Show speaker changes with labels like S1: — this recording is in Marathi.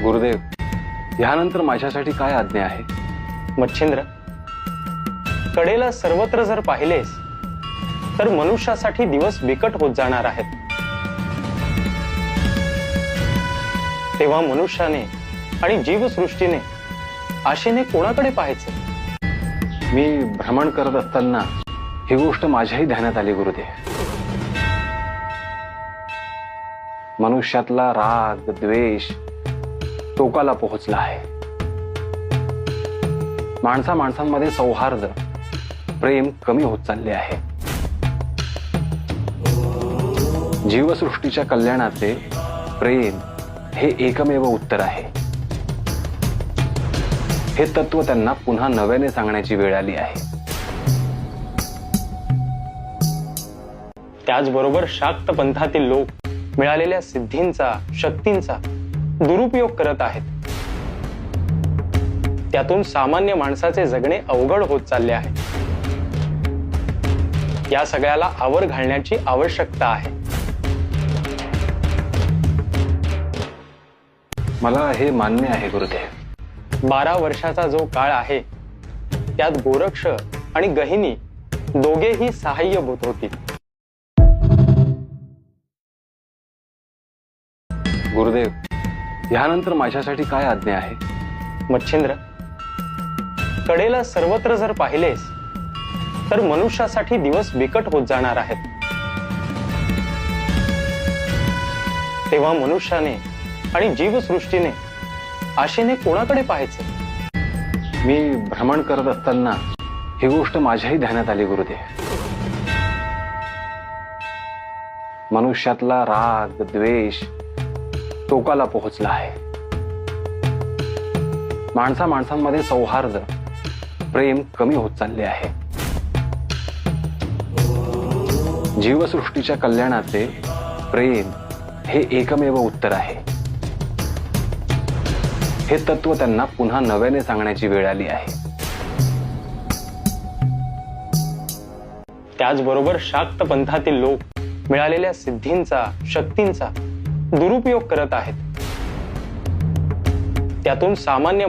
S1: गुरुदेव, यानंतर माझ्यासाठी काय आज्ञा आहे?
S2: मच्छिंद्र, कडेला सर्वत्र जर पाहिलेस तर मनुष्यासाठी दिवस बिकट होत जाणार आहेत. तेव्हा मनुष्याने आणि जीवसृष्टीने आशेने कोणाकडे पाहायचे?
S1: मी भ्रमण करत असताना ही गोष्ट माझ्याही ध्यानात आली गुरुदेव. मनुष्यातला राग द्वेष टोकाला पोहोचला आहे. माणसांमध्ये सौहार्द प्रेम कमी होत चालले आहे. जीवसृष्टीच्या कल्याणाचे प्रेम हे एकमेव उत्तर आहे. हे तत्व त्यांना पुन्हा नव्याने सांगण्याची वेळ आली आहे.
S2: त्याचबरोबर शाक्त पंथातील लोक मिळालेल्या सिद्धींचा शक्तींचा दुरुपयोग करत आहेत. त्यातून सामान्य माणसाचे जगणे अवघड होत चालले आहे. या सगळ्याला आवर घालण्याची आवश्यकता आहे.
S1: मला हे मान्य आहे गुरुदेव.
S2: 12 वर्षाचा जो काळ आहे त्यात गोरक्ष आणि गहिनी दोघेही सहाय्यभूत होतील.
S1: गुरुदेव, यानंतर माझ्यासाठी काय आज्ञा आहे?
S2: मच्छिंद्र, कडेला सर्वत्र जर पाहिलेस तर मनुष्यासाठी दिवस बिकट होत जाणार आहेत. तेव्हा मनुष्याने आणि जीवसृष्टीने आशेने कोणाकडे पाहायचे?
S1: मी भ्रमण करत असताना ही गोष्ट माझ्याही ध्यानात आली गुरुदेव. मनुष्यातला राग द्वेष टोकाला पोहोचला आहे. माणसांमध्ये सौहार्द प्रेम कमी होत चालले आहे. जीवसृष्टीच्या कल्याणाचे प्रेम हे एकमेव उत्तर आहे. हे तत्व त्यांना पुन्हा नव्याने सांगण्याची वेळ आली आहे.
S2: त्याचबरोबर शाक्त पंथातील लोक मिळालेल्या सिद्धींचा शक्तींचा दुरुपयोग करत आहेत. त्यातून सामान्य